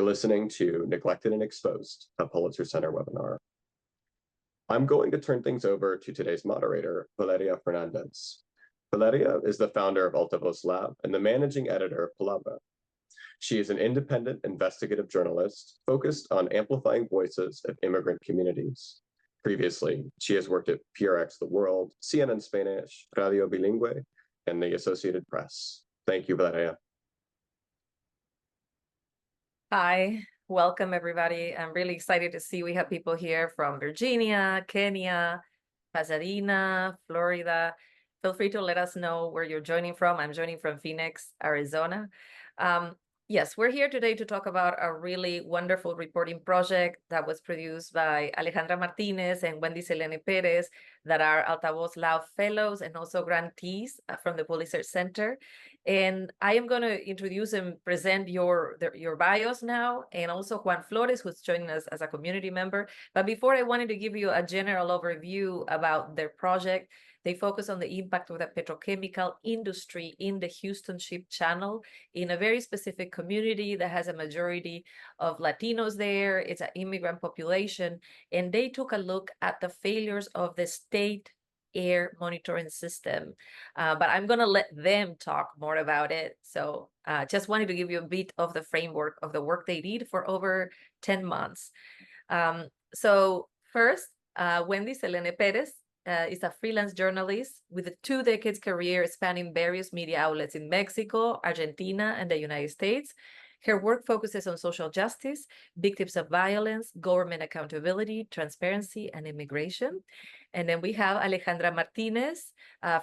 You're listening to Neglected and Exposed, a Pulitzer Center webinar. I'm going to turn things over to today's moderator, Valeria Fernández. Valeria is the founder of Altavoz Lab and the managing editor of Palabra. She is an independent investigative journalist focused on amplifying voices of immigrant communities. Previously, she has worked at PRX The World, CNN Spanish, Radio Bilingüe, and the Associated Press. Thank you, Valeria. Hi, welcome everybody. I'm really excited to see we have people here from Virginia, Kenya, Pasadena, Florida. Feel free to let us know where you're joining from. I'm joining from Phoenix, Arizona. Yes, we're here today to talk about a really wonderful reporting project that was produced by Alejandra Martinez and Wendy Selene Pérez, that are Altavoz Lab fellows and also grantees from the Pulitzer Center. And I am going to introduce and present your bios now, and also Juan Flores, who's joining us as a community member. But before, I wanted to give you a general overview about their project. They focus on the impact of the petrochemical industry in the Houston Ship Channel in a very specific community that has a majority of Latinos there. It's an immigrant population. And they took a look at the failures of the state air monitoring system. But I'm going to let them talk more about it. So just wanted to give you a bit of the framework of the work they did for over 10 months. So first, Wendy Selene Pérez is a freelance journalist with a 2 decades career spanning various media outlets in Mexico, Argentina, and the United States. Her work focuses on social justice, victims of violence, government accountability, transparency, and immigration. And then we have Alejandra Martinez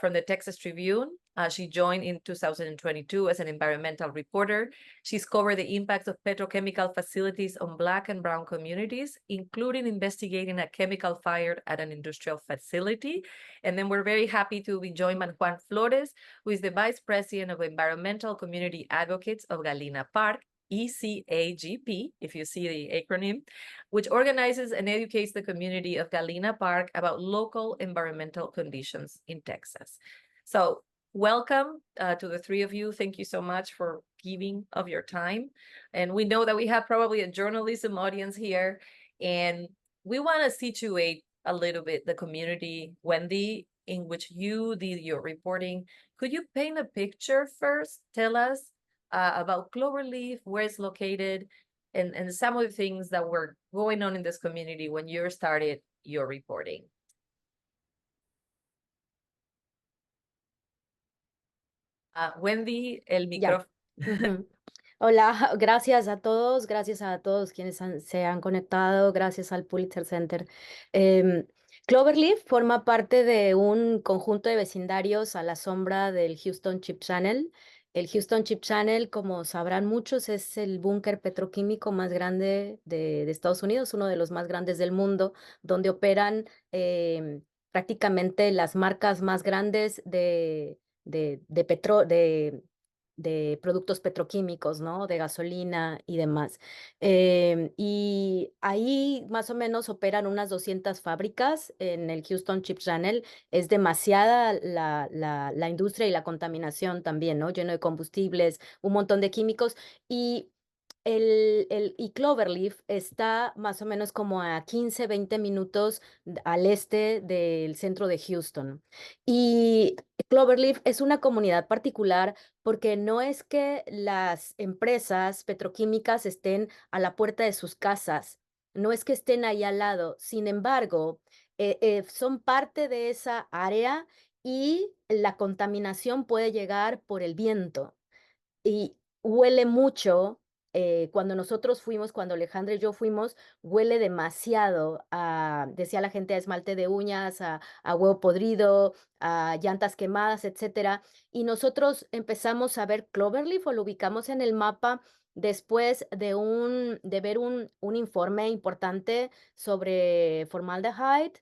from the Texas Tribune. She joined in 2022 as an environmental reporter. She's covered the impacts of petrochemical facilities on Black and Brown communities, including investigating a chemical fire at an industrial facility. And then we're very happy to be joined by Juan Flores, who is the Vice President of Environmental Community Advocates of Galena Park, ECAGP, if you see the acronym, which organizes and educates the community of Galena Park about local environmental conditions in Texas. So welcome to the 3 of you. Thank you so much for giving of your time. And we know that we have probably a journalism audience here, and we want to situate a little bit the community, Wendy, in which you did your reporting. Could you paint a picture first? Tell us about Cloverleaf, where it's located, and some of the things that were going on in this community when you started your reporting. Wendy, el micrófono. Hola, gracias a todos quienes se han conectado, gracias al Pulitzer Center. Cloverleaf forma parte de un conjunto de vecindarios a la sombra del Houston Ship Channel. El Houston Ship Channel, como sabrán muchos, es el búnker petroquímico más grande de Estados Unidos, uno de los más grandes del mundo, donde operan prácticamente las marcas más grandes de productos petroquímicos, ¿no? De gasolina y demás. Y ahí más o menos operan unas 200 fábricas en el Houston Ship Channel. Es demasiada la industria y la contaminación también, ¿no? Lleno de combustibles, un montón de químicos. Y Cloverleaf está más o menos como a 15, 20 minutos al este del centro de Houston. Y Cloverleaf es una comunidad particular porque no es que las empresas petroquímicas estén a la puerta de sus casas, no es que estén ahí al lado. Sin embargo, son parte de esa área y la contaminación puede llegar por el viento y huele mucho. Cuando nosotros fuimos, cuando Alejandra y yo fuimos, huele demasiado decía la gente, a esmalte de uñas, a huevo podrido, a llantas quemadas, etcétera. Y nosotros empezamos a ver Cloverleaf, o lo ubicamos en el mapa después de ver un informe importante sobre formaldehyde,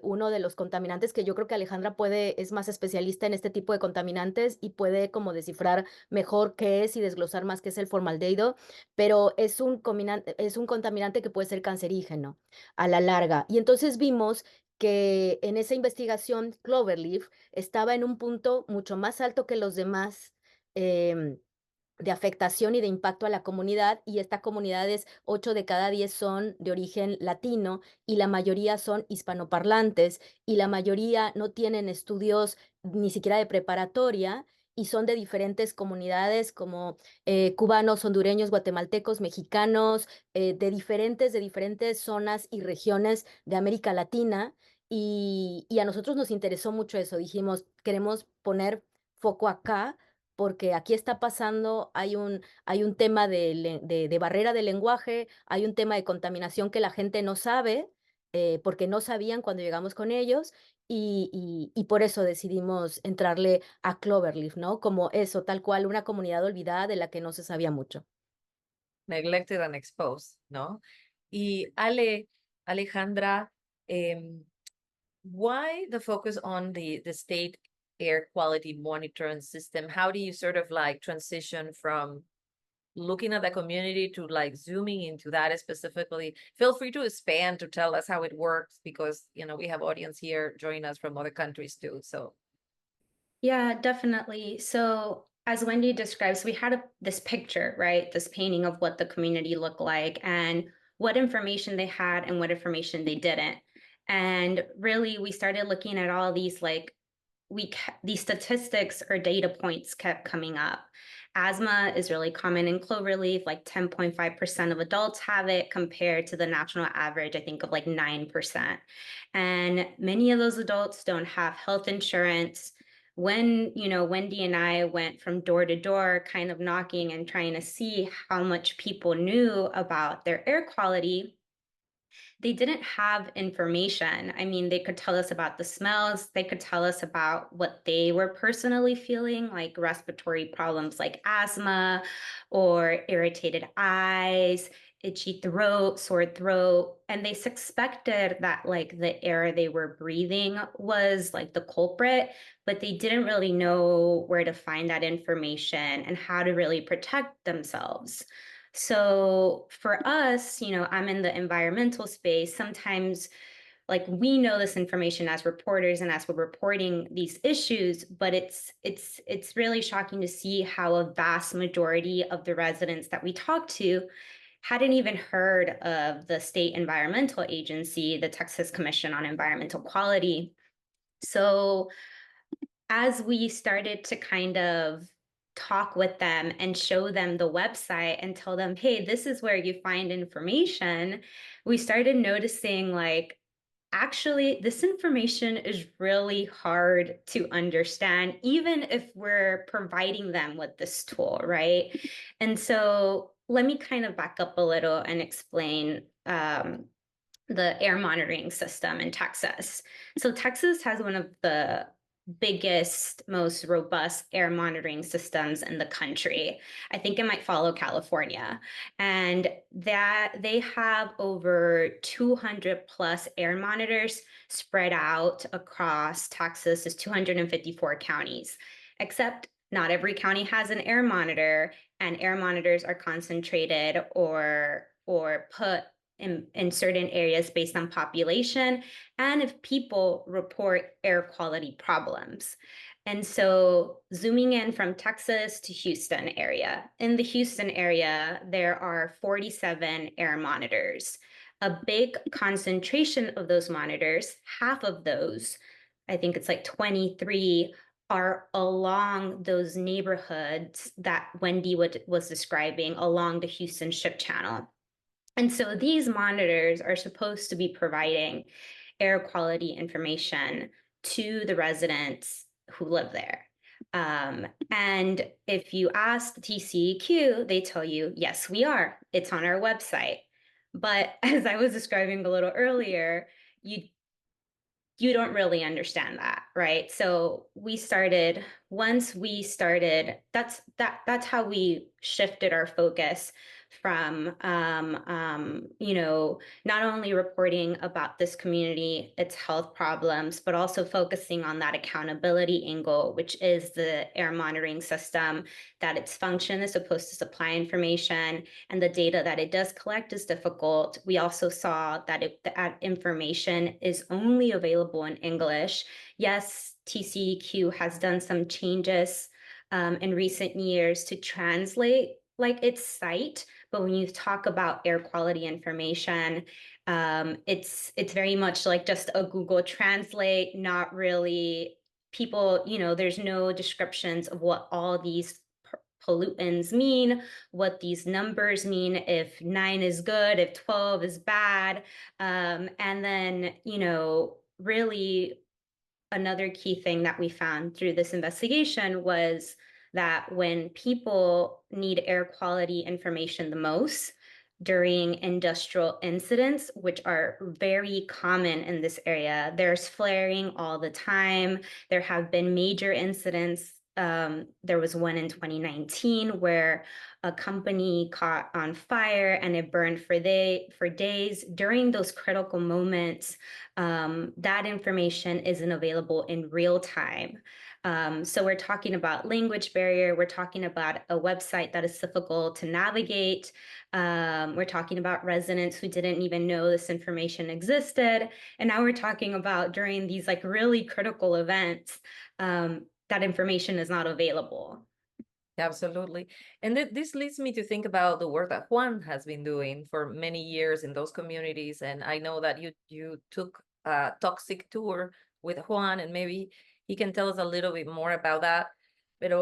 uno de los contaminantes que yo creo que Alejandra es más especialista en este tipo de contaminantes y puede como descifrar mejor qué es y desglosar más qué es el formaldehído, pero es un contaminante que puede ser cancerígeno a la larga. Y entonces vimos que en esa investigación Cloverleaf estaba en un punto mucho más alto que los demás de afectación y de impacto a la comunidad, y esta comunidad es 8 de cada 10 son de origen latino y la mayoría son hispanoparlantes y la mayoría no tienen estudios ni siquiera de preparatoria y son de diferentes comunidades como cubanos, hondureños, guatemaltecos, mexicanos, de diferentes zonas y regiones de América Latina. Y a nosotros nos interesó mucho eso. Dijimos, queremos poner foco acá porque aquí está pasando, hay un tema de barrera de lenguaje, hay un tema de contaminación que la gente no sabe, porque no sabían cuando llegamos con ellos, y por eso decidimos entrarle a Cloverleaf, ¿no? Como eso, tal cual, una comunidad olvidada de la que no se sabía mucho. Neglected and exposed, ¿no? Y Alejandra, why the focus on the state air quality monitoring system? How do you sort of like transition from looking at the community to like zooming into that specifically? Feel free to expand to tell us how it works, because we have audience here joining us from other countries too. So yeah, definitely. So as Wendy describes, we had this picture, right? This painting of what the community looked like and what information they had and what information they didn't. And really, we started looking at all these these statistics or data points kept coming up. Asthma is really common in cloverleaf, like 10.5% of adults have it compared to the national average, I think, of like 9%. And many of those adults don't have health insurance. When, Wendy and I went from door to door, kind of knocking and trying to see how much people knew about their air quality, they didn't have information. I mean, they could tell us about the smells. They could tell us about what they were personally feeling, like respiratory problems like asthma or irritated eyes, itchy throat, sore throat. And they suspected that like the air they were breathing was like the culprit, but they didn't really know where to find that information and how to really protect themselves. So for us, I'm in the environmental space. Sometimes like we know this information as reporters and as we're reporting these issues, but it's really shocking to see how a vast majority of the residents that we talk to hadn't even heard of the state environmental agency, the Texas Commission on Environmental Quality. So as we started to kind of talk with them and show them the website and tell them, hey, this is where you find information, we started noticing like, actually, this information is really hard to understand, even if we're providing them with this tool, right? And so let me kind of back up a little and explain the air monitoring system in Texas. So Texas has one of the biggest, most robust air monitoring systems in the country. I think it might follow California. And that they have over 200 plus air monitors spread out across Texas. There's 254 counties, except not every county has an air monitor, and air monitors are concentrated or put in certain areas based on population and if people report air quality problems. And so zooming in from Texas to Houston area, in the Houston area, there are 47 air monitors. A big concentration of those monitors, half of those, I think it's like 23, are along those neighborhoods that Wendy was describing along the Houston Ship Channel. And so these monitors are supposed to be providing air quality information to the residents who live there. And if you ask the TCEQ, they tell you, yes, we are. It's on our website. But as I was describing a little earlier, you don't really understand that, right? So once we started, that's how we shifted our focus from, not only reporting about this community, its health problems, but also focusing on that accountability angle, which is the air monitoring system, that its function is supposed to supply information, and the data that it does collect is difficult. We also saw that that information is only available in English. Yes, TCEQ has done some changes in recent years to translate like its site. But when you talk about air quality information, it's very much like just a Google Translate, not really people, there's no descriptions of what all these pollutants mean, what these numbers mean, if 9 is good, if 12 is bad. And then, really another key thing that we found through this investigation was that when people need air quality information the most during industrial incidents, which are very common in this area, there's flaring all the time. There have been major incidents. There was one in 2019 where a company caught on fire and it burned for days. During those critical moments, that information isn't available in real time. So we're talking about language barrier. We're talking about a website that is difficult to navigate. We're talking about residents who didn't even know this information existed. And now we're talking about during these like really critical events, that information is not available. Absolutely. And this leads me to think about the work that Juan has been doing for many years in those communities. And I know that you took a toxic tour with Juan, and maybe he can tell us a little bit more about that. But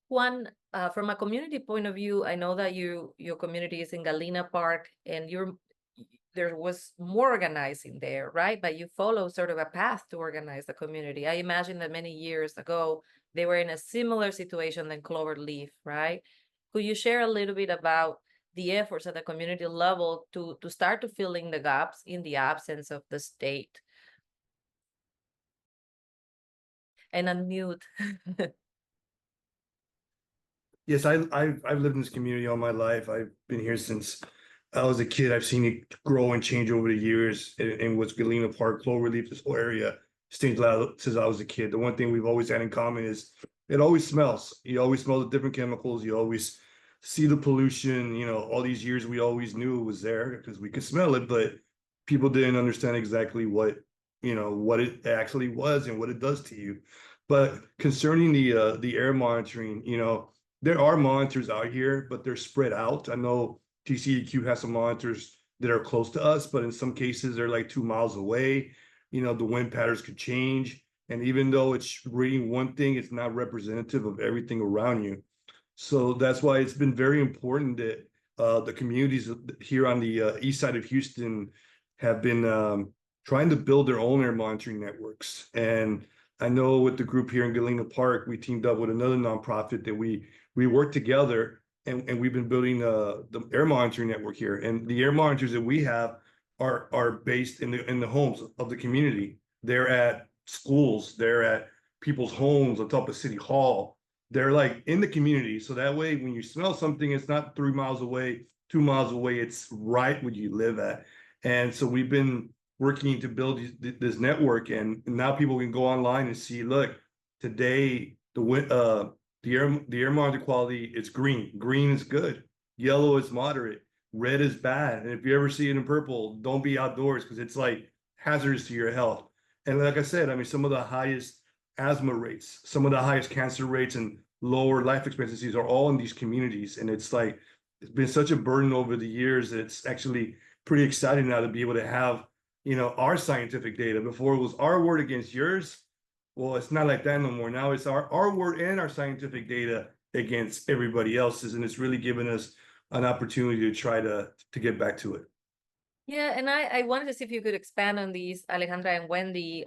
Juan, from a community point of view, I know that your community is in Galena Park, and there was more organizing there, right? But you follow sort of a path to organize the community. I imagine that many years ago, they were in a similar situation than Cloverleaf, right? Could you share a little bit about the efforts at the community level to start to fill in the gaps in the absence of the state? And unmute. Yes, I've lived in this community all my life. I've been here since I was a kid. I've seen it grow and change over the years. And what's Galena Park, Cloverleaf, this whole area stayed loud since I was a kid. The one thing we've always had in common is it always smells. You always smell the different chemicals. You always see the pollution. All these years we always knew it was there because we could smell it, but people didn't understand exactly what it actually was and what it does to you. But concerning the air monitoring, there are monitors out here, but they're spread out. I know TCEQ has some monitors that are close to us, but in some cases they're like 2 miles away. The wind patterns could change. And even though it's reading one thing, it's not representative of everything around you. So that's why it's been very important that the communities here on the east side of Houston have been trying to build their own air monitoring networks. And I know with the group here in Galena Park, we teamed up with another nonprofit that we work together, and we've been building the air monitoring network here. And the air monitors that we have are based in the homes of the community. They're at schools, they're at people's homes on top of City Hall. They're like in the community. So that way, when you smell something, it's not 3 miles away, 2 miles away, it's right where you live at. And so we've been working to build this network, and now people can go online and see, look, today the air monitor quality is green. Green is good. Yellow is moderate. Red is bad. And if you ever see it in purple, don't be outdoors because it's like hazardous to your health. And like I said, I mean, some of the highest asthma rates, some of the highest cancer rates, and lower life expectancies are all in these communities. And it's like, it's been such a burden over the years that it's actually pretty exciting now to be able to have, our scientific data. Before it was our word against yours. Well, it's not like that no more. Now it's our word and our scientific data against everybody else's. And it's really given us an opportunity to try to get back to it. Yeah, and I wanted to see if you could expand on these, Alejandra and Wendy.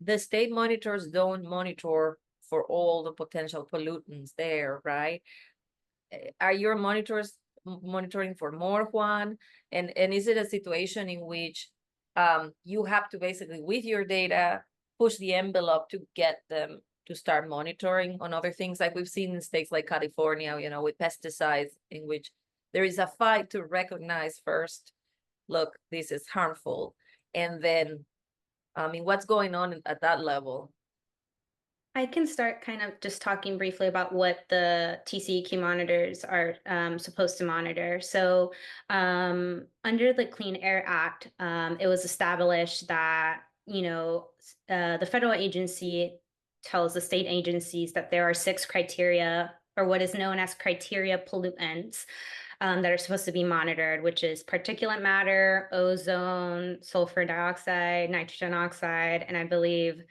The state monitors don't monitor for all the potential pollutants there, right? Are your monitors monitoring for more, Juan? And is it a situation in which you have to basically, with your data, push the envelope to get them to start monitoring on other things, like we've seen in states like California, with pesticides, in which there is a fight to recognize first, look, this is harmful. And then, I mean, what's going on at that level? I can start kind of just talking briefly about what the TCEQ monitors are supposed to monitor. So under the Clean Air Act, it was established that, the federal agency tells the state agencies that there are 6 criteria, or what is known as criteria pollutants, that are supposed to be monitored, which is particulate matter, ozone, sulfur dioxide, nitrogen oxide, and I believe,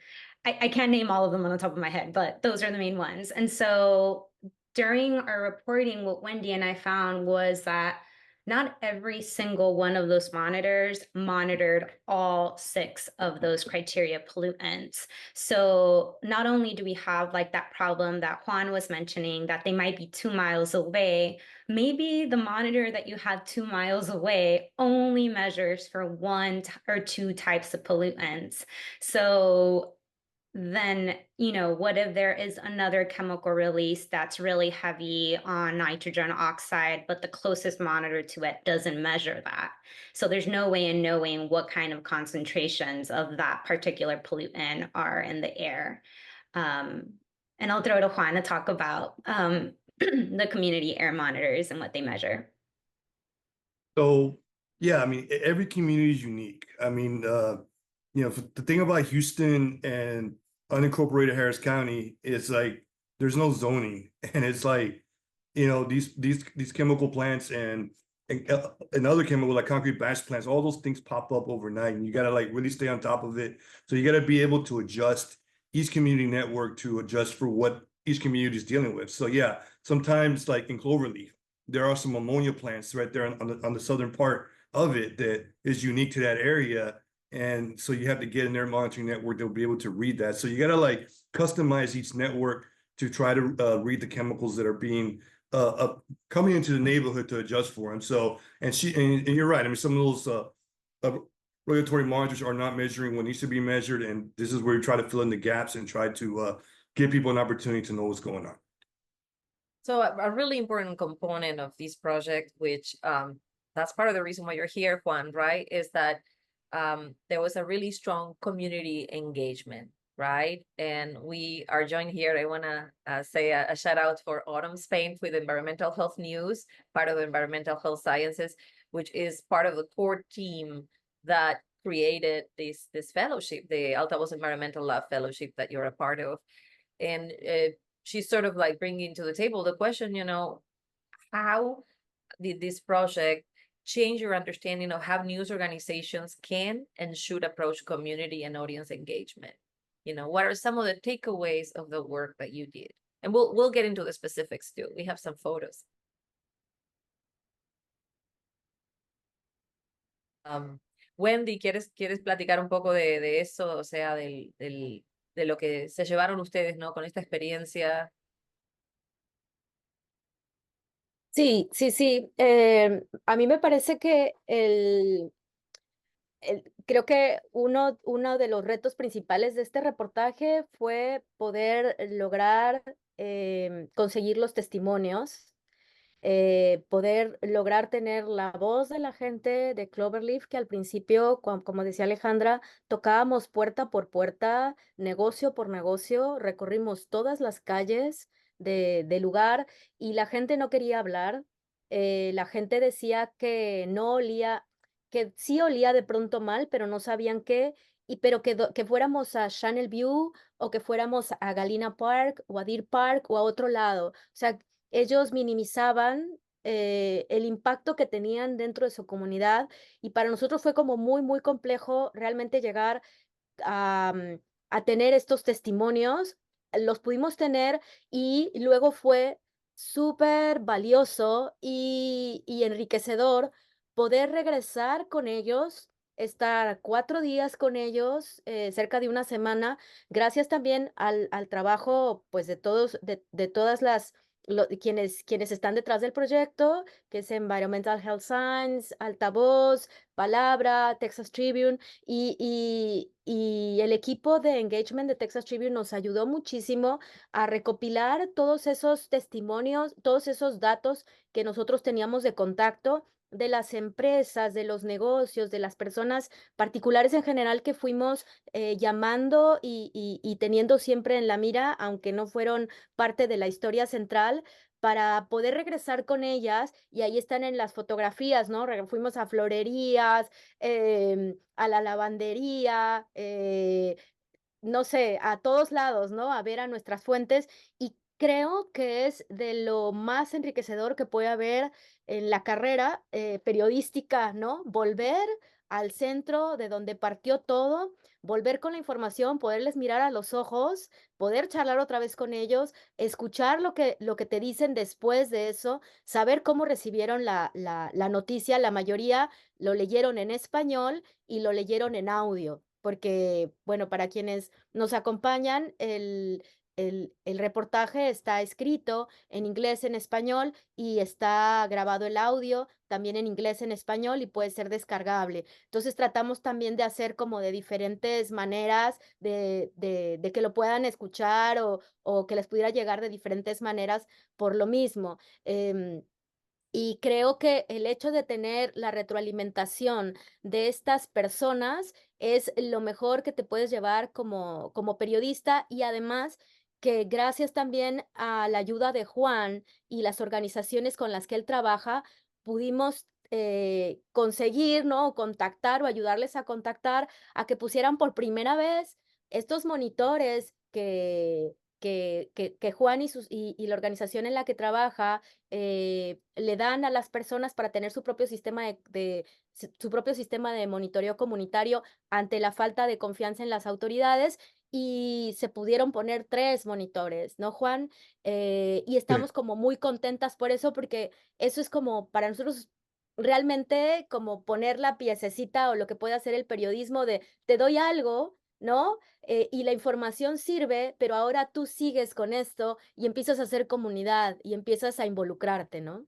I can't name all of them on the top of my head, but those are the main ones. And so during our reporting, what Wendy and I found was that not every single one of those monitors monitored all 6 of those criteria pollutants. So not only do we have like that problem that Juan was mentioning, that they might be 2 miles away, maybe the monitor that you had 2 miles away only measures for 1 or 2 types of pollutants. So then, you know, what if there is another chemical release that's really heavy on nitrogen oxide, but the closest monitor to it doesn't measure that? So there's no way in knowing what kind of concentrations of that particular pollutant are in the air. And I'll throw to Juan to talk about the community air monitors and what they measure. So, yeah, I mean, every community is unique. I mean, you know, the thing about Houston and unincorporated Harris County is like there's no zoning, and it's like, you know, these chemical plants and other chemical like concrete batch plants, all those things pop up overnight, and you gotta like really stay on top of it. So you gotta be able to adjust each community network to adjust for what each community is dealing with. So yeah, sometimes like in Cloverleaf, there are some ammonia plants right there on the southern part of it that is unique to that area. And so you have to get in their monitoring network that'll be able to read that. So you got to like customize each network to try to read the chemicals that are being coming into the neighborhood to adjust for them. So, and you're right. I mean, some of those regulatory monitors are not measuring what needs to be measured. And this is where we try to fill in the gaps and try to give people an opportunity to know what's going on. So a really important component of this project, which that's part of the reason why you're here, Juan, right, is that there was a really strong community engagement, right? And we are joined here. I want to say a shout out for Autumn Spain with Environmental Health News, part of the Environmental Health Sciences, which is part of the core team that created this fellowship, the Altavoz Environmental Lab Fellowship that you're a part of. And she's sort of like bringing to the table the question, you know, how did this project change your understanding of how news organizations can and should approach community and audience engagement? You know, what are some of the takeaways of the work that you did? And we'll get into the specifics too. We have some photos. Wendy, ¿quieres platicar un poco de eso? O sea, de lo que se llevaron ustedes, ¿no? Con esta experiencia. Sí. A mí me parece que creo que uno de los retos principales de este reportaje fue poder lograr conseguir los testimonios, poder lograr tener la voz de la gente de Cloverleaf, que al principio, como decía Alejandra, tocábamos puerta por puerta, negocio por negocio, recorrimos todas las calles del lugar y la gente no quería hablar. La gente decía que no olía, que sí olía de pronto mal, pero no sabían qué, pero que fuéramos a Channel View o que fuéramos a Galena Park o a Deer Park o a otro lado. O sea, ellos minimizaban el impacto que tenían dentro de su comunidad y para nosotros fue como muy complejo realmente llegar a, a tener estos testimonios. Los pudimos tener y luego fue súper valioso y enriquecedor poder regresar con ellos, estar 4 días con ellos, cerca de una semana, gracias también al trabajo pues de todas las quienes están detrás del proyecto, que es Environmental Health Science, Altavoz, Palabra, Texas Tribune, y el equipo de engagement de Texas Tribune nos ayudó muchísimo a recopilar todos esos testimonios, todos esos datos que nosotros teníamos de contacto de las empresas, de los negocios, de las personas particulares en general que fuimos llamando y teniendo siempre en la mira, aunque no fueron parte de la historia central, para poder regresar con ellas, y ahí están en las fotografías, ¿no? Fuimos a florerías, a la lavandería, no sé, a todos lados, ¿no? A ver a nuestras fuentes y creo que es de lo más enriquecedor que puede haber en la carrera periodística, ¿no? Volver al centro de donde partió todo, volver con la información, poderles mirar a los ojos, poder charlar otra vez con ellos, escuchar lo que te dicen después de eso, saber cómo recibieron la noticia. La mayoría lo leyeron en español y lo leyeron en audio, porque, bueno, para quienes nos acompañan, el reportaje está escrito en inglés, en español, y está grabado el audio también en inglés, en español, y puede ser descargable. Entonces tratamos también de hacer como de diferentes maneras de que lo puedan escuchar o que les pudiera llegar de diferentes maneras por lo mismo. Y creo que el hecho de tener la retroalimentación de estas personas es lo mejor que te puedes llevar como periodista, y además que gracias también a la ayuda de Juan y las organizaciones con las que él trabaja, pudimos conseguir, ¿no? O contactar o ayudarles a contactar a que pusieran por primera vez estos monitores que Juan y la organización en la que trabaja le dan a las personas para tener su propio sistema su propio sistema de monitoreo comunitario ante la falta de confianza en las autoridades, y se pudieron poner 3 monitores, ¿no, Juan? Y Sí. estamos como muy contentas por eso, porque eso es como para nosotros realmente como poner la piececita o lo que puede hacer el periodismo de te doy algo, ¿no? Y la información sirve, pero ahora tú sigues con esto y empiezas a hacer comunidad y empiezas a involucrarte, ¿no?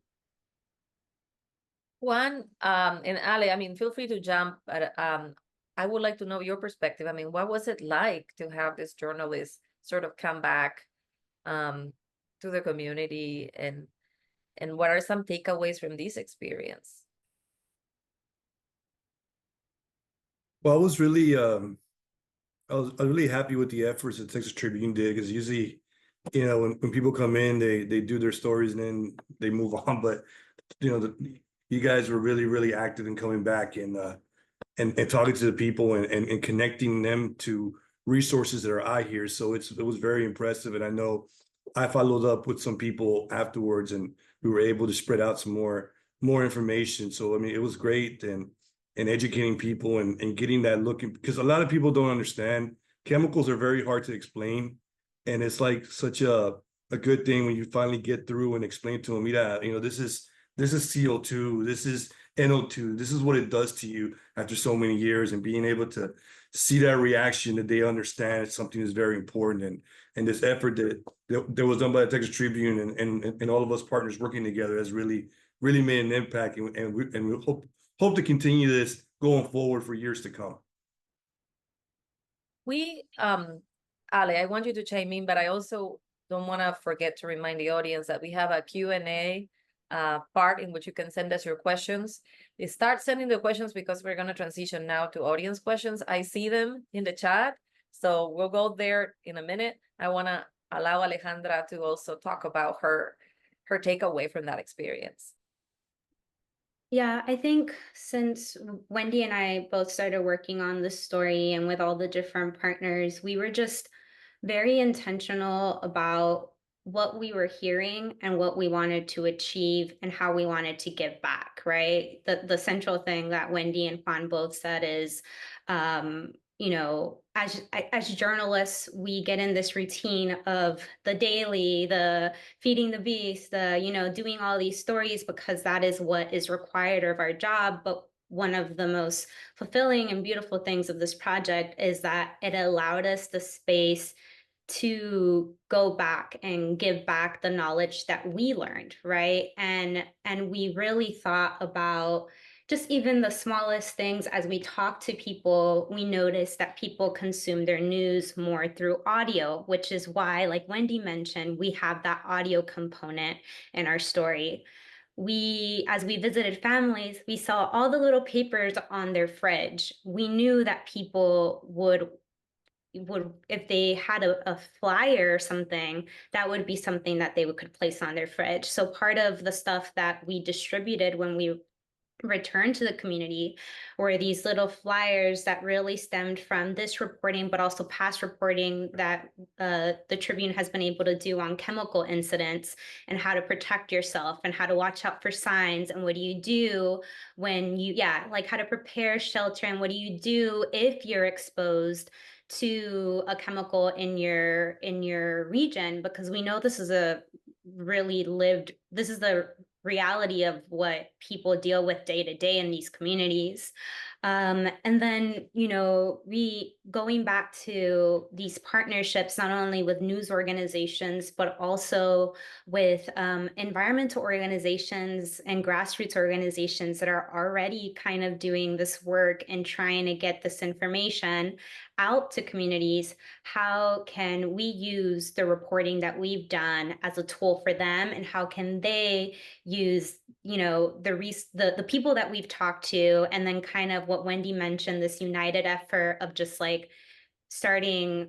Juan, and Ale, I mean, feel free to jump, but I would like to know your perspective. I mean, what was it like to have this journalist sort of come back to the community, and what are some takeaways from this experience? Well, I was really happy with the efforts that Texas Tribune did, because usually, when people come in, they do their stories and then they move on. But you guys were really, really active in coming back and talking to the people and connecting them to resources that are out here. So it was very impressive. And I know I followed up with some people afterwards, and we were able to spread out some more information. So, I mean, it was great, and educating people and getting that looking, because a lot of people don't understand. Chemicals are very hard to explain. And it's like such a good thing when you finally get through and explain to them, yeah, this is CO2, this is NO2, this is what it does to you after so many years, and being able to see that reaction, that they understand it's something that's very important. And this effort that was done by the Texas Tribune and all of us partners working together has really made an impact, and we hope to continue this going forward for years to come. We, Ale, I want you to chime in, but I also don't want to forget to remind the audience that we have a Q&A part in which you can send us your questions. Start sending the questions, because we're going to transition now to audience questions. I see them in the chat, so we'll go there in a minute. I want to allow Alejandra to also talk about her takeaway from that experience. Yeah, I think since Wendy and I both started working on this story and with all the different partners, we were just very intentional about what we were hearing and what we wanted to achieve and how we wanted to give back, right? The central thing that Wendy and Juan both said is, as journalists, we get in this routine of the daily, the feeding the beast, doing all these stories because that is what is required of our job. But one of the most fulfilling and beautiful things of this project is that it allowed us the space to go back and give back the knowledge that we learned, right? And we really thought about just even the smallest things. As we talk to people, we notice that people consume their news more through audio, which is why, like Wendy mentioned, we have that audio component in our story. As we visited families, we saw all the little papers on their fridge. We knew that people would if they had a flyer or something, that would be something that they could place on their fridge. So part of the stuff that we distributed when we return to the community were these little flyers that really stemmed from this reporting, but also past reporting that the Tribune has been able to do on chemical incidents and how to protect yourself and how to watch out for signs and what do you do when you, like how to prepare shelter and what do you do if you're exposed to a chemical in your region, because we know this is a really this is the reality of what people deal with day to day in these communities. And then, going back to these partnerships, not only with news organizations, but also with environmental organizations and grassroots organizations that are already kind of doing this work and trying to get this information out to communities. How can we use the reporting that we've done as a tool for them, and how can they use the people that we've talked to, and then kind of what Wendy mentioned, this united effort of just like starting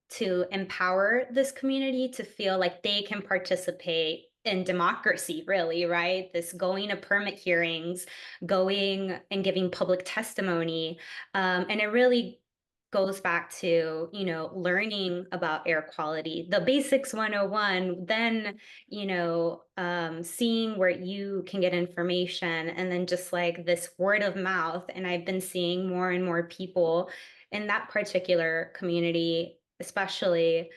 to empower this community to feel like they can participate in democracy, really, right? This going to permit hearings, going and giving public testimony, and it really goes back to, learning about air quality, the basics 101, then, seeing where you can get information, and then just like this word of mouth. And I've been seeing more and more people in that particular community, especially,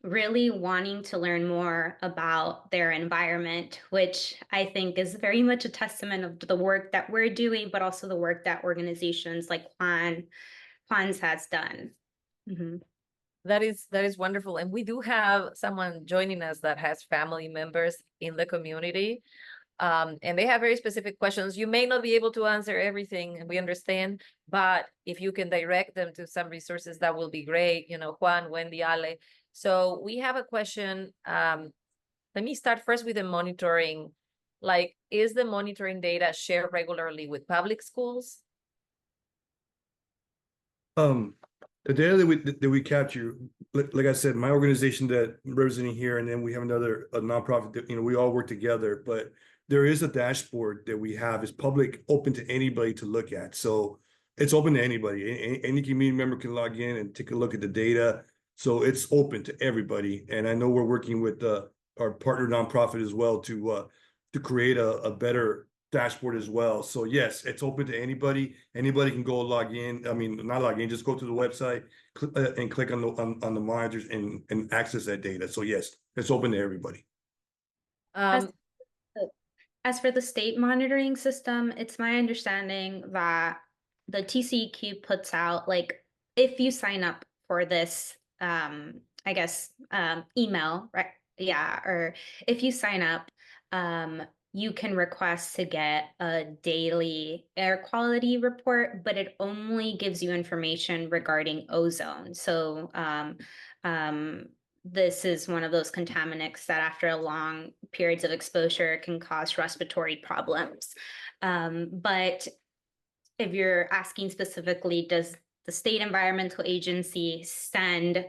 really wanting to learn more about their environment, which I think is very much a testament of the work that we're doing, but also the work that organizations like Juan's has done. Mm-hmm. That is wonderful. And we do have someone joining us that has family members in the community. And they have very specific questions. You may not be able to answer everything, and we understand, but if you can direct them to some resources, that will be great. Juan, Wendy, Ale. So we have a question. Let me start first with the monitoring. Like, is the monitoring data shared regularly with public schools? The data that we capture, like I said, my organization that I'm representing here, and then we have a nonprofit that, we all work together, but there is a dashboard that we have is public, open to anybody to look at. So it's open to anybody. Any community member can log in and take a look at the data. So it's open to everybody. And I know we're working with our partner nonprofit as well to create a better dashboard as well. So yes, it's open to anybody. Anybody can go log in. I mean, not log in, just go to the website and click on the monitors and access that data. So yes, it's open to everybody. As for the state monitoring system, it's my understanding that the TCEQ puts out, like, if you sign up for this, email, right? Yeah, or if you sign up, you can request to get a daily air quality report, but it only gives you information regarding ozone. So this is one of those contaminants that after long periods of exposure can cause respiratory problems. But if you're asking specifically, does the state environmental agency send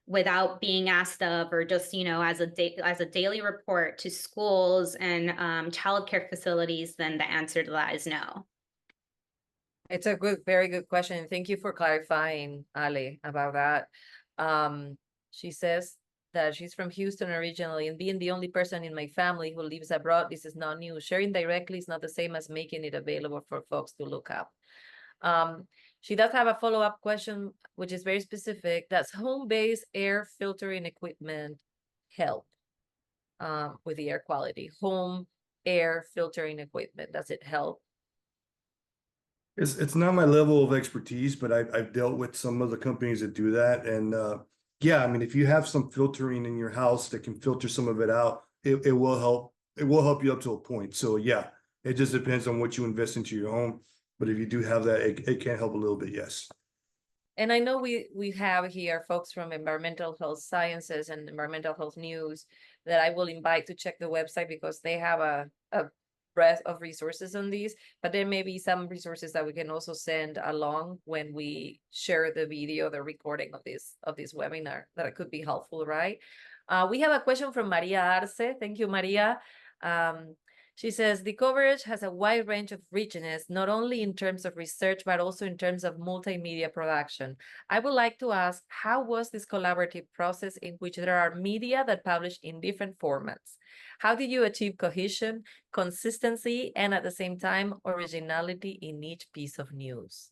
without being asked of, or just, as a daily report to schools and childcare facilities, then the answer to that is no. It's a very good question. Thank you for clarifying, Ale, about that. She says that she's from Houston originally, and being the only person in my family who lives abroad, this is not new. Sharing directly is not the same as making it available for folks to look up. She does have a follow-up question, which is very specific. Does home-based air filtering equipment help with the air quality? Home air filtering equipment, does it help? It's not my level of expertise, but I've dealt with some of the companies that do that. And yeah, I mean, if you have some filtering in your house that can filter some of it out, it will help. It will help you up to a point. So yeah, it just depends on what you invest into your home. But if you do have that, it can help a little bit, yes. And I know we have here folks from Environmental Health Sciences and Environmental Health News that I will invite to check the website, because they have a breadth of resources on these, but there may be some resources that we can also send along when we share the video, the recording of this webinar, that it could be helpful, right? We have a question from Maria Arce. Thank you, Maria. She says, the coverage has a wide range of richness, not only in terms of research, but also in terms of multimedia production. I would like to ask, how was this collaborative process in which there are media that publish in different formats? How did you achieve cohesion, consistency, and at the same time, originality in each piece of news?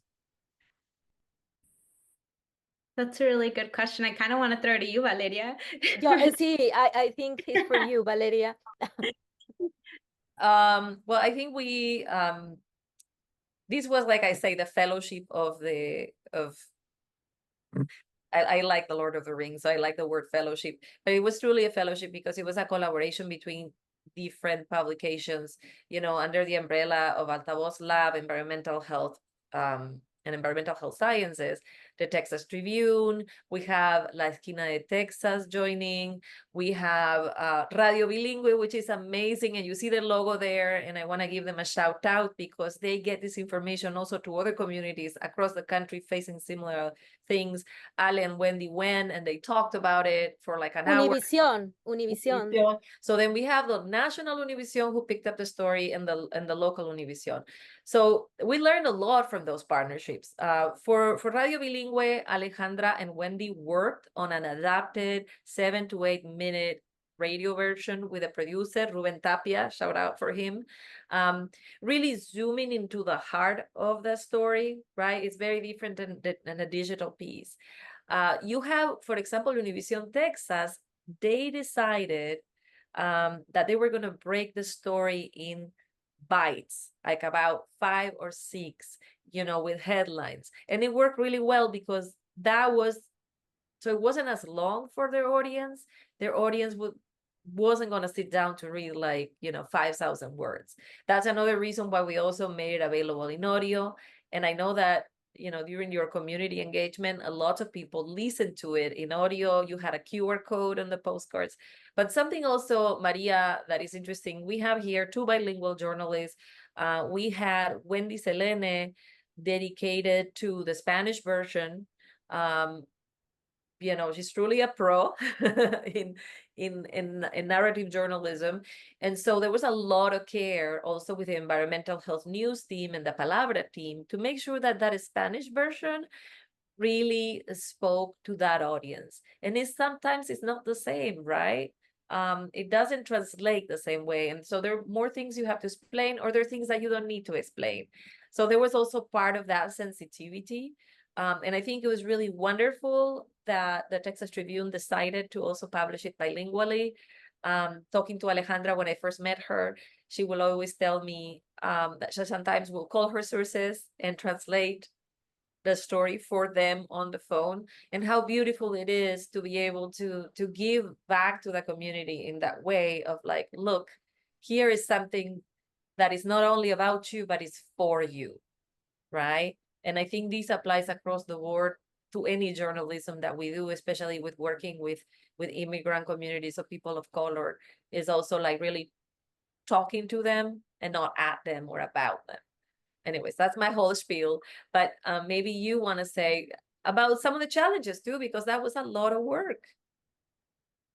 That's a really good question. I kind of want to throw to you, Valeria. Sí, I think it's for you, Valeria. Well, I think this was, like I say, the fellowship of I like the Lord of the Rings, so I like the word fellowship, but it was truly a fellowship because it was a collaboration between different publications, under the umbrella of Altavoz Lab, environmental health, and environmental health sciences, the Texas Tribune, we have La Esquina de Texas joining, we have Radio Bilingüe, which is amazing, and you see the logo there, and I want to give them a shout out because they get this information also to other communities across the country facing similar things. Ale and Wendy went and they talked about it for like an hour. Univision. So then we have the national Univision who picked up the story and the local Univision. So we learned a lot from those partnerships. For Radio Bilingüe, Alejandra and Wendy worked on an adapted 7 to 8 minute radio version with a producer, Ruben Tapia, shout out for him, really zooming into the heart of the story, right? It's very different than a digital piece. You have, for example, Univision Texas, they decided that they were going to break the story in bites, like about 5 or 6, with headlines. And it worked really well because so it wasn't as long for their audience. Their audience wasn't going to sit down to read 5,000 words. That's another reason why we also made it available in audio. And I know that, during your community engagement, a lot of people listened to it in audio. You had a QR code on the postcards. But something also, Maria, that is interesting, we have here 2 bilingual journalists. We had Wendy Selene dedicated to the Spanish version. She's truly a pro in narrative journalism. And so there was a lot of care also with the environmental health news team and the palabra team to make sure that Spanish version really spoke to that audience. And sometimes it's not the same, right? It doesn't translate the same way. And so there are more things you have to explain, or there are things that you don't need to explain. So there was also part of that sensitivity. And I think it was really wonderful that the Texas Tribune decided to also publish it bilingually. Talking to Alejandra when I first met her, she will always tell me that she sometimes will call her sources and translate the story for them on the phone, and how beautiful it is to be able to give back to the community in that way of like, look, here is something that is not only about you, but it's for you, right? And I think this applies across the board to any journalism that we do, especially with working with immigrant communities of people of color, is also like really talking to them and not at them or about them. Anyways, that's my whole spiel. But maybe you want to say about some of the challenges too, because that was a lot of work.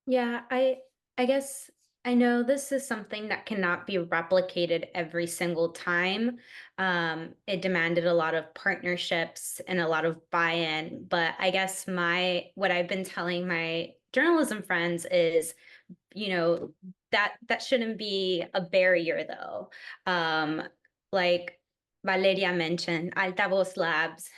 Yeah, I guess I know this is something that cannot be replicated every single time. It demanded a lot of partnerships and a lot of buy-in, but I guess what I've been telling my journalism friends is, that shouldn't be a barrier though. Like Valeria mentioned, Altavoz Labs,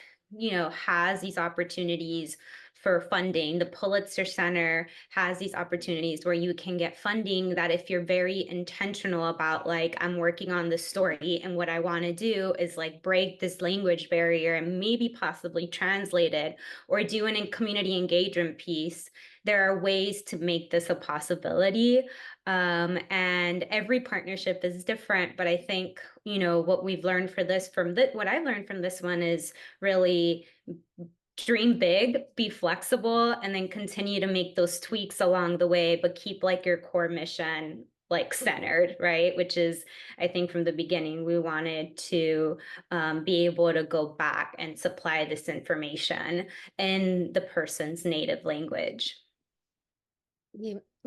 has these opportunities for funding. The Pulitzer Center has these opportunities where you can get funding that if you're very intentional about like, I'm working on this story and what I want to do is like break this language barrier and maybe possibly translate it or do a community engagement piece, there are ways to make this a possibility. And every partnership is different, but I think, what we've learned what I learned from this one is really dream big, be flexible, and then continue to make those tweaks along the way, but keep like your core mission like centered, right? Which is, I think from the beginning, we wanted to be able to go back and supply this information in the person's native language.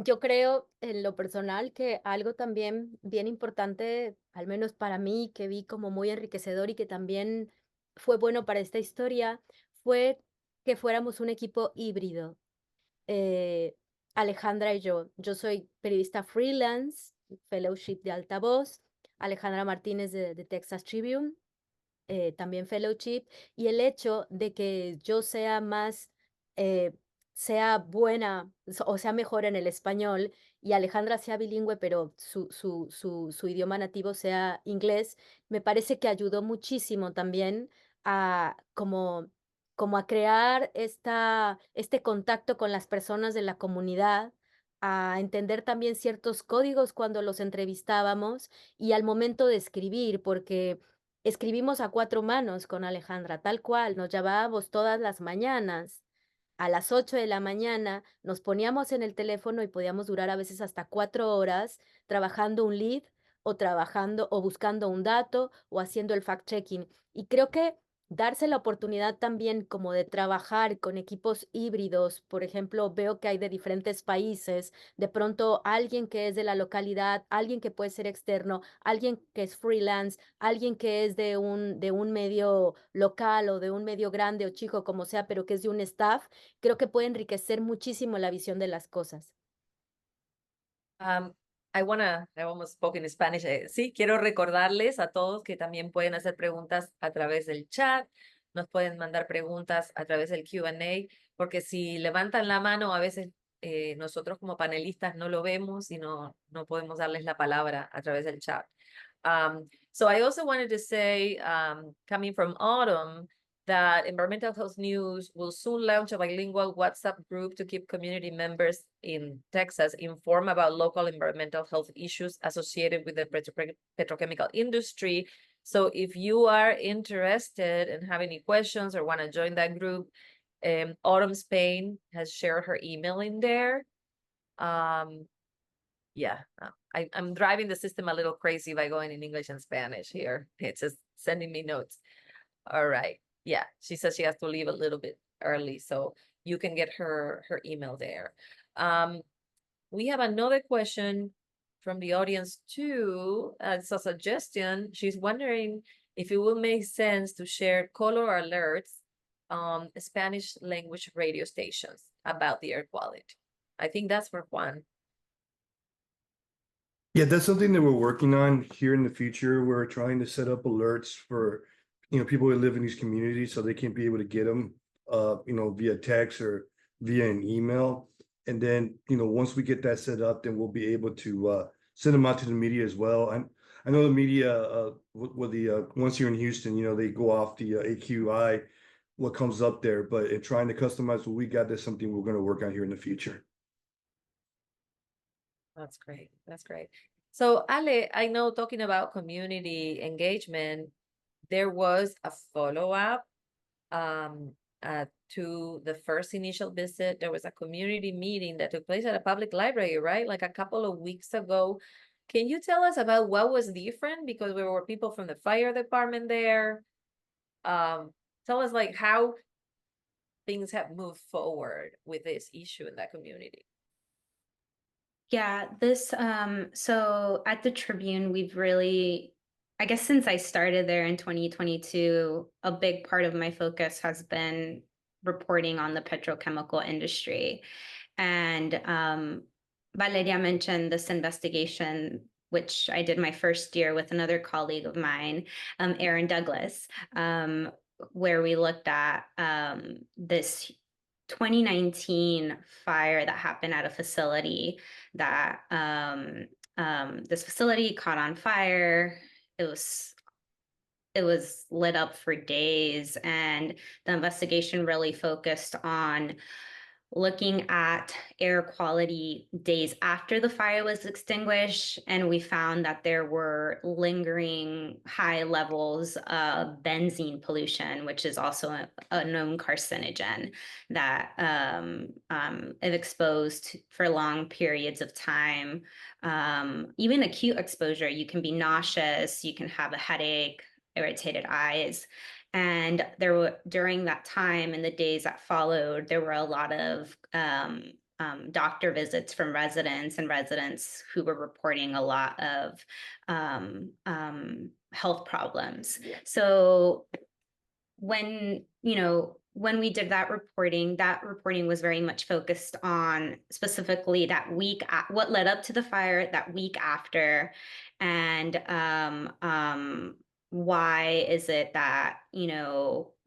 Yo creo en lo personal que algo también bien importante, al menos para mí, que vi como muy enriquecedor y que también fue bueno para esta historia, fue que fuéramos un equipo híbrido. eh, Alejandra y yo. Yo soy periodista freelance, fellowship de Altavoz, Alejandra Martínez de Texas Tribune, también fellowship, y el hecho de que yo sea más, eh, sea buena o sea mejor en el español y Alejandra sea bilingüe, pero su idioma nativo sea inglés, me parece que ayudó muchísimo también a como a crear este contacto con las personas de la comunidad, a entender también ciertos códigos cuando los entrevistábamos y al momento de escribir, porque escribimos a cuatro manos con Alejandra, tal cual, nos llamábamos todas las mañanas. A las 8 de la mañana nos poníamos en el teléfono y podíamos durar a veces hasta 4 horas trabajando un lead o trabajando o buscando un dato o haciendo el fact-checking. Y creo que darse la oportunidad también como de trabajar con equipos híbridos, por ejemplo, veo que hay de diferentes países, de pronto alguien que es de la localidad, alguien que puede ser externo, alguien que es freelance, alguien que es de un medio local o de un medio grande o chico, como sea, pero que es de un staff, creo que puede enriquecer muchísimo la visión de las cosas. Um, I almost spoke in Spanish. Sí, quiero recordarles a todos que también pueden hacer preguntas a través del chat, nos pueden mandar preguntas a través del Q&A, porque si levantan la mano, a veces nosotros como panelistas no lo vemos y no podemos darles la palabra a través del chat. So I also wanted to say, coming from Autumn, that Environmental Health News will soon launch a bilingual WhatsApp group to keep community members in Texas informed about local environmental health issues associated with the petrochemical industry. So if you are interested and have any questions or want to join that group, Autumn Spain has shared her email in there. Yeah, I'm driving the system a little crazy by going in English and Spanish here. It's just sending me notes. All right. Yeah, she says she has to leave a little bit early, so you can get her email there. We have another question from the audience too. It's a suggestion. She's wondering if it will make sense to share color alerts on Spanish language radio stations about the air quality. I think that's for Juan. Yeah, that's something that we're working on here in the future. We're trying to set up alerts for, people who live in these communities so they can be able to get them, via text or via an email. And then, once we get that set up, then we'll be able to send them out to the media as well. I know the media, with the ones here in Houston, they go off the AQI, what comes up there, but in trying to customize what we got, that's something we're going to work on here in the future. That's great. That's great. So Ale, I know talking about community engagement, there was a follow-up to the first initial visit. There was a community meeting that took place at a public library, right? Like a couple of weeks ago. Can you tell us about what was different? Because there were people from the fire department there. Tell us like how things have moved forward with this issue in that community. Yeah, so at the Tribune, we've really, I guess since I started there in 2022, a big part of my focus has been reporting on the petrochemical industry. And Valeria mentioned this investigation, which I did my first year with another colleague of mine, Aaron Douglas, where we looked at this 2019 fire that happened at a facility that this facility caught on fire. It was lit up for days, and the investigation really focused on looking at air quality days after the fire was extinguished, and we found that there were lingering high levels of benzene pollution, which is also a known carcinogen that if exposed for long periods of time, even acute exposure, you can be nauseous, you can have a headache, irritated eyes. And during that time and the days that followed, there were a lot of doctor visits from residents and residents who were reporting a lot of health problems. So when we did that reporting was very much focused on specifically that week, what led up to the fire, that week after, and why is it that,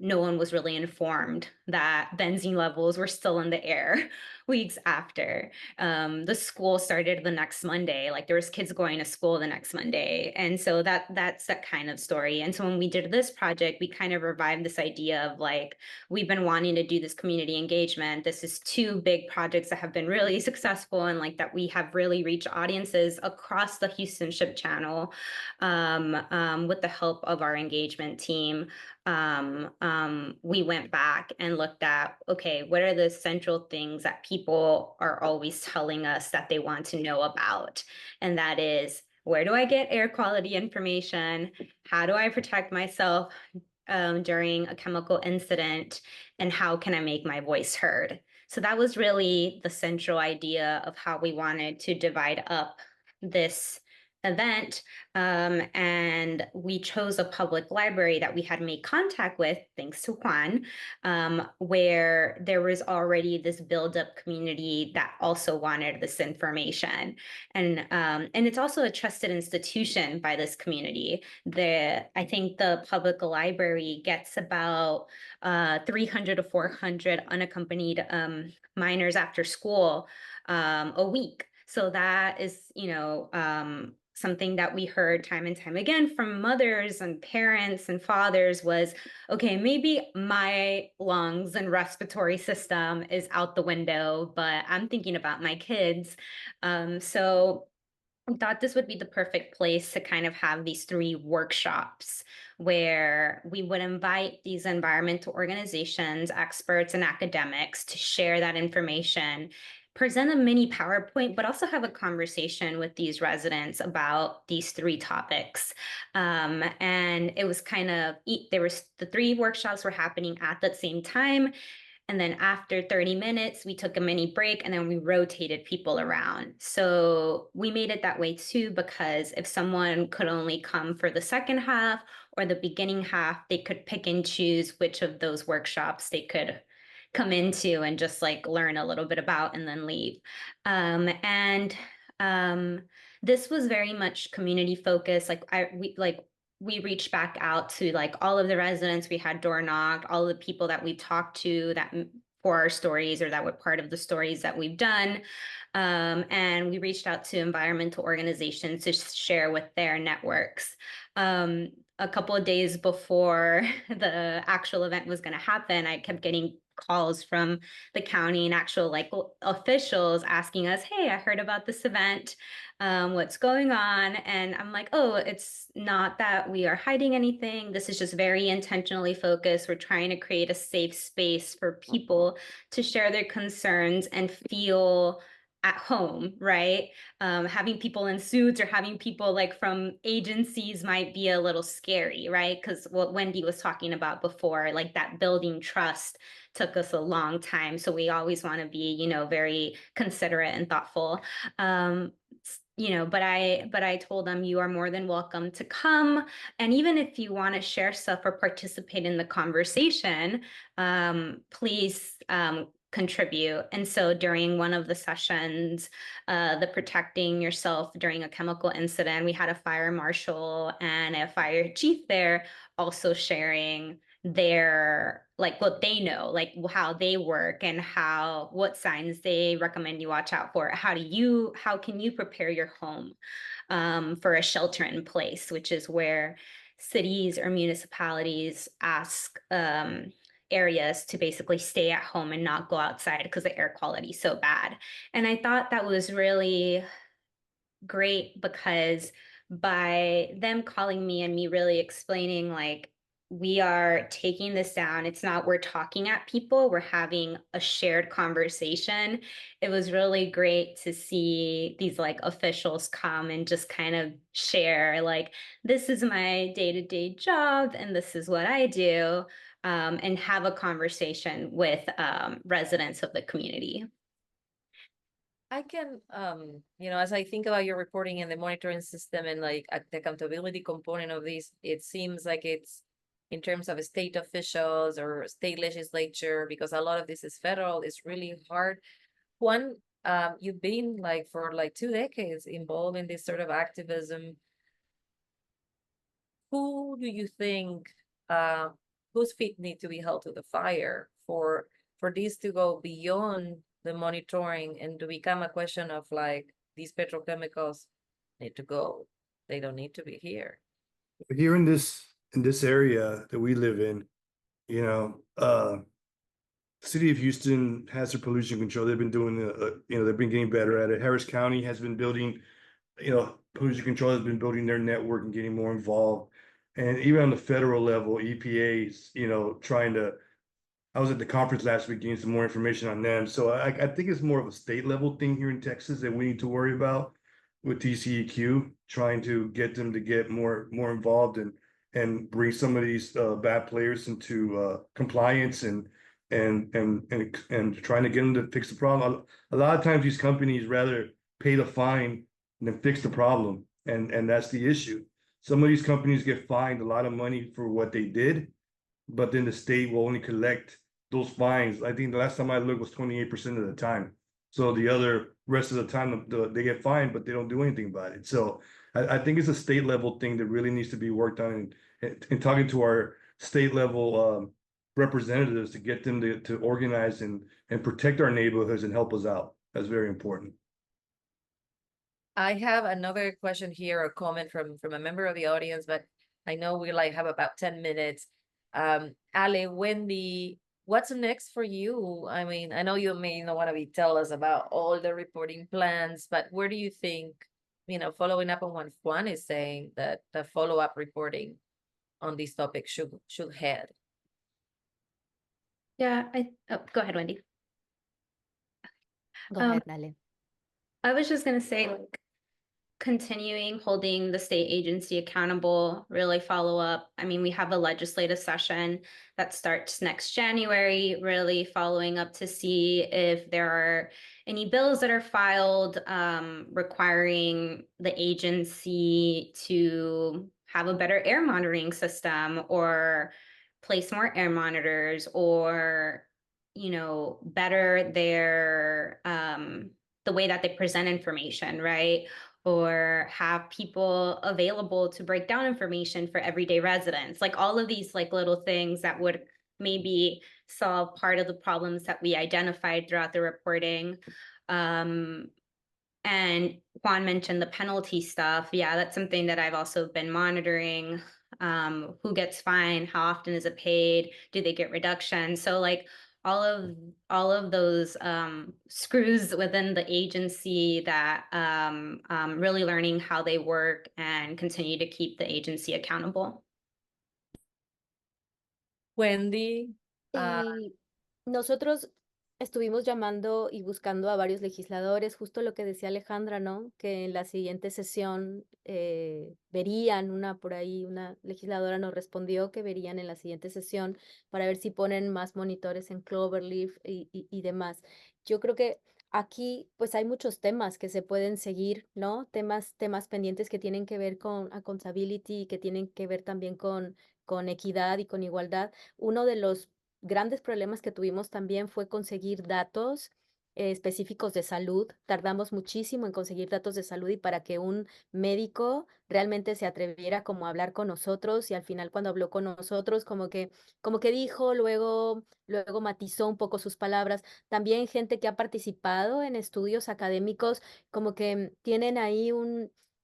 no one was really informed that benzene levels were still in the air weeks after. The school started the next Monday, like there was kids going to school the next Monday. And so that's that kind of story. And so when we did this project, we kind of revived this idea of like, we've been wanting to do this community engagement. This is 2 big projects that have been really successful, and like that we have really reached audiences across the Houston Ship Channel with the help of our engagement team. We went back and looked at, okay, what are the central things that people are always telling us that they want to know about? And that is, where do I get air quality information? How do I protect myself during a chemical incident? And how can I make my voice heard? So that was really the central idea of how we wanted to divide up this event. And we chose a public library that we had made contact with, thanks to Juan, where there was already this build-up community that also wanted this information. And it's also a trusted institution by this community. I think the public library gets about 300 to 400 unaccompanied minors after school a week. So that is, something that we heard time and time again from mothers and parents and fathers was, okay, maybe my lungs and respiratory system is out the window, but I'm thinking about my kids. So I thought this would be the perfect place to kind of have these 3 workshops where we would invite these environmental organizations, experts, and academics to share that information, present a mini PowerPoint, but also have a conversation with these residents about these 3 topics. And it was kind of, the 3 workshops were happening at the same time. And then after 30 minutes, we took a mini break and then we rotated people around. So we made it that way too, because if someone could only come for the second half or the beginning half, they could pick and choose which of those workshops they could come into and just like learn a little bit about and then leave. This was very much community focused. We reached back out to like all of the residents. We had door knocked, all the people that we talked to that for our stories or that were part of the stories that we've done. And we reached out to environmental organizations to share with their networks. A couple of days before the actual event was going to happen, I kept getting calls from the county and actual like officials asking us, hey, I heard about this event. What's going on? And I'm like, oh, it's not that we are hiding anything. This is just very intentionally focused. We're trying to create a safe space for people to share their concerns and feel at home, right? Having people in suits or having people like from agencies might be a little scary, right? Because what Wendy was talking about before, like that building trust took us a long time. So we always want to be, very considerate and thoughtful. But I told them, you are more than welcome to come. And even if you want to share stuff or participate in the conversation, please contribute. And so during one of the sessions, the protecting yourself during a chemical incident, we had a fire marshal and a fire chief there also sharing their like what they know, like how they work and what signs they recommend you watch out for. How can you prepare your home for a shelter in place, which is where cities or municipalities ask areas to basically stay at home and not go outside because the air quality is so bad. And I thought that was really great because by them calling me and me really explaining like, we are taking this down. It's not we're talking at people, we're having a shared conversation. It was really great to see these like officials come and just kind of share like, this is my day-to-day job and this is what I do, and have a conversation with residents of the community. I can, as I think about your reporting and the monitoring system and like the accountability component of this, it seems like it's in terms of state officials or state legislature, because a lot of this is federal, it's really hard. Juan, you've been like for like 2 decades involved in this sort of activism. Who do you think, whose feet need to be held to the fire for this to go beyond the monitoring and to become a question of like these petrochemicals need to go, they don't need to be here? Here in this area that we live in, you know, the city of Houston has their pollution control. They've been doing they've been getting better at it. Harris County has been building, pollution control has been building their network and getting more involved. And even on the federal level, EPA's, trying to. I was at the conference last week getting some more information on them. So I think it's more of a state level thing here in Texas that we need to worry about with TCEQ, trying to get them to get more involved and bring some of these bad players into compliance and trying to get them to fix the problem. A lot of times these companies rather pay the fine than fix the problem, and that's the issue. Some of these companies get fined a lot of money for what they did, but then the state will only collect those fines. I think the last time I looked was 28% of the time. So the other rest of the time they get fined, but they don't do anything about it. So I think it's a state level thing that really needs to be worked on, and talking to our state level representatives to get them to organize and protect our neighborhoods and help us out. That's very important. I have another question here, a comment from a member of the audience, but I know we like have about 10 minutes. Ale, Wendy, what's next for you? I mean, I know you may not want to tell us about all the reporting plans, but where do you think, following up on what Juan is saying, that the follow-up reporting on this topic should head? Yeah, go ahead, Wendy. Go ahead, Dale. I was just going to say, like, continuing holding the state agency accountable, really follow up. I mean, we have a legislative session that starts next January, really following up to see if there are any bills that are filed requiring the agency to have a better air monitoring system or place more air monitors or, better their the way that they present information, right? Or have people available to break down information for everyday residents. Like all of these like little things that would maybe solve part of the problems that we identified throughout the reporting. And Juan mentioned the penalty stuff. Yeah, that's something that I've also been monitoring. Who gets fined? How often is it paid? Do they get reduction? So like all of those screws within the agency that really learning how they work and continue to keep the agency accountable. Wendy, Y nosotros estuvimos llamando y buscando a varios legisladores, justo lo que decía Alejandra, ¿no? Que en la siguiente sesión verían por ahí, una legisladora nos respondió que verían en la siguiente sesión para ver si ponen más monitores en Cloverleaf y demás. Yo creo que aquí pues hay muchos temas que se pueden seguir, ¿no? Temas pendientes que tienen que ver con accountability, que tienen que ver también con equidad y con igualdad. Uno de los grandes problemas que tuvimos también fue conseguir datos específicos de salud. Tardamos muchísimo en conseguir datos de salud y para que un médico realmente se atreviera como a hablar con nosotros, y al final cuando habló con nosotros como que dijo, luego matizó un poco sus palabras. También gente que ha participado en estudios académicos como que tienen ahí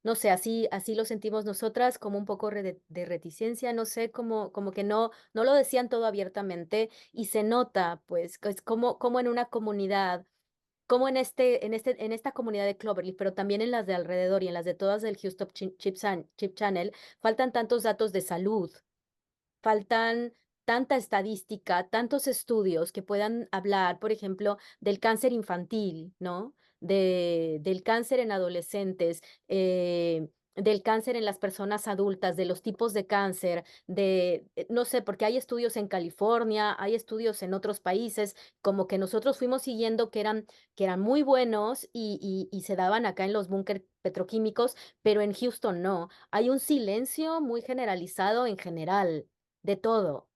no sé, así lo sentimos nosotras, como un poco de reticencia, no sé, como que no lo decían todo abiertamente, y se nota, pues, que es como en una comunidad, como en esta comunidad de Cloverleaf, pero también en las de alrededor y en las de todas del Houston Chip Channel, faltan tantos datos de salud, faltan tanta estadística, tantos estudios que puedan hablar, por ejemplo, del cáncer infantil, ¿no? Del cáncer en adolescentes, del cáncer en las personas adultas, de los tipos de cáncer, no sé, porque hay estudios en California, hay estudios en otros países, como que nosotros fuimos siguiendo que eran muy buenos y se daban acá en los búnker petroquímicos, pero en Houston no. Hay un silencio muy generalizado en general de todo.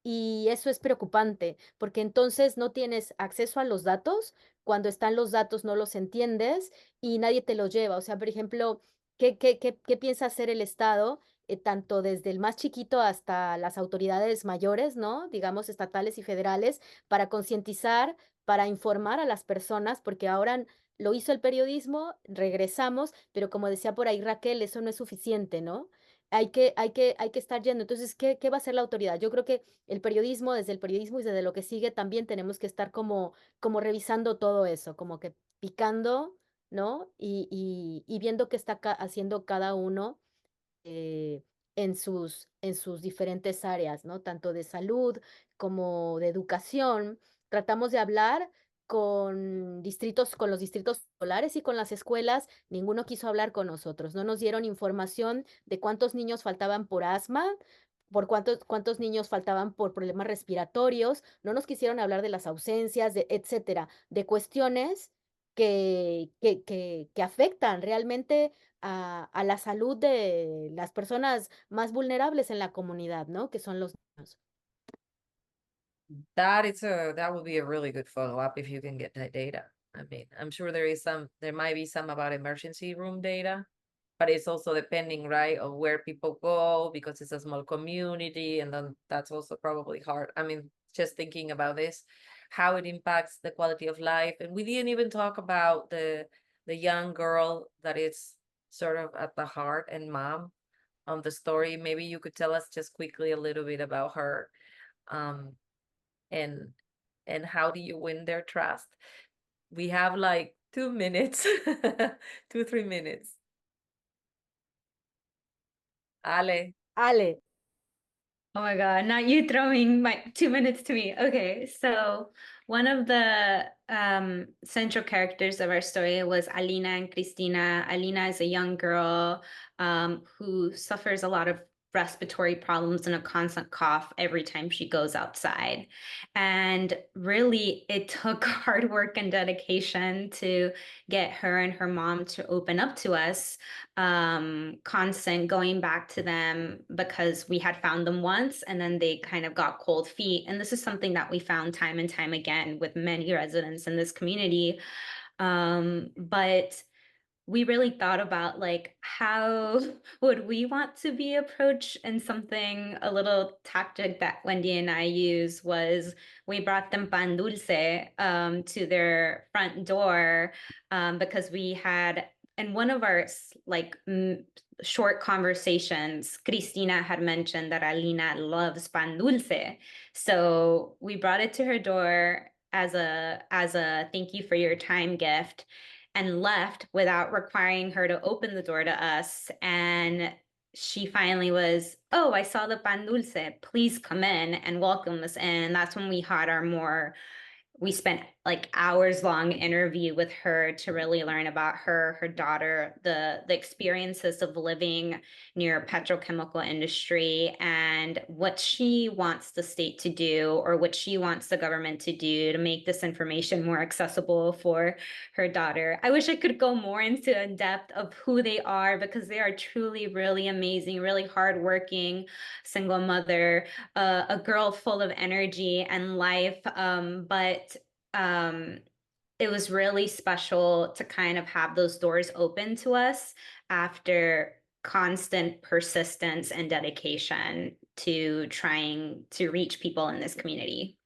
Y eso es preocupante, porque entonces no tienes acceso a los datos, cuando están los datos no los entiendes y nadie te los lleva. O sea, por ejemplo, ¿qué piensa hacer el Estado, tanto desde el más chiquito hasta las autoridades mayores, ¿no? Digamos, estatales y federales, para concientizar, para informar a las personas, porque ahora lo hizo el periodismo, regresamos, pero como decía por ahí Raquel, eso no es suficiente, ¿no? Hay que estar yendo. Entonces, ¿qué va a hacer la autoridad? Yo creo que el periodismo, desde el periodismo y desde lo que sigue, también tenemos que estar como revisando todo eso, como que picando, ¿no? Y viendo qué está haciendo cada uno eh, en sus diferentes áreas, ¿no? Tanto de salud como de educación. Tratamos de hablar con los distritos escolares y con las escuelas. Ninguno quiso hablar con nosotros. No nos dieron información de cuántos niños faltaban por asma, por cuántos niños faltaban por problemas respiratorios. No nos quisieron hablar de las ausencias, etcétera, de cuestiones que afectan realmente a la salud de las personas más vulnerables en la comunidad, ¿no? Que son los niños. That would be a really good follow-up if you can get that data. I mean, I'm sure there might be some about emergency room data, but it's also depending, right, of where people go because it's a small community, and then that's also probably hard. I mean, just thinking about this, how it impacts the quality of life. And we didn't even talk about the young girl that is sort of at the heart and mom of the story. Maybe you could tell us just quickly a little bit about her. And how do you win their trust? We have like 2 minutes, 3 minutes. Ale. Ale, Oh my God, not you throwing my 2 minutes to me. Okay, so one of the central characters of our story was Alina and Cristina. Alina is a young girl who suffers a lot of respiratory problems and a constant cough every time she goes outside. And really, it took hard work and dedication to get her and her mom to open up to us, constant going back to them because we had found them once and then they kind of got cold feet. And this is something that we found time and time again with many residents in this community. But we really thought about like how would we want to be approached, and something, a little tactic that Wendy and I use was we brought them pan dulce to their front door because we had, in one of our like short conversations, Cristina had mentioned that Alina loves pan dulce, so we brought it to her door as a thank you for your time gift, and left without requiring her to open the door to us. And she finally was, oh, I saw the pan dulce, please come in, and welcome us in. That's when we had we spent like hours long interview with her to really learn about her daughter, the experiences of living near a petrochemical industry, and what she wants the state to do, or what she wants the government to do to make this information more accessible for her daughter. I wish I could go more into in depth of who they are, because they are truly really amazing, really hardworking single mother, a girl full of energy and life, but it was really special to kind of have those doors open to us after constant persistence and dedication to trying to reach people in this community.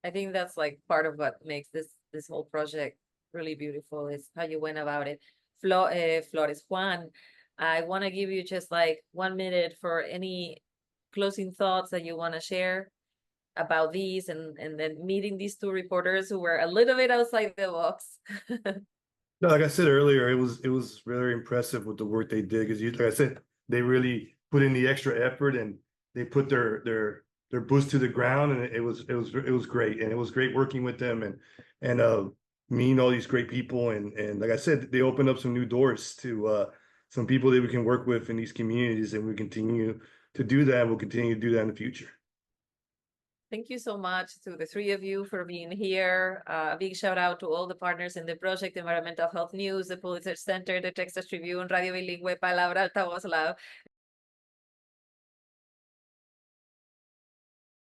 I think that's like part of what makes this whole project really beautiful, is how you went about it. Flores, Juan, I want to give you just like 1 minute for any closing thoughts that you want to share about these, and then meeting these two reporters who were a little bit outside the box. No, like I said earlier, it was very impressive with the work they did, because like I said, they really put in the extra effort and they put their boots to the ground, and it was great, and it was great working with them and meeting all these great people, and like I said, they opened up some new doors to some people that we can work with in these communities, and we continue to do that. We'll continue to do that in the future. Thank you so much to the three of you for being here. A big shout out to all the partners in the project, Environmental Health News, the Pulitzer Center, the Texas Tribune, Radio Bilingüe, Palabra, Altavoz Lab,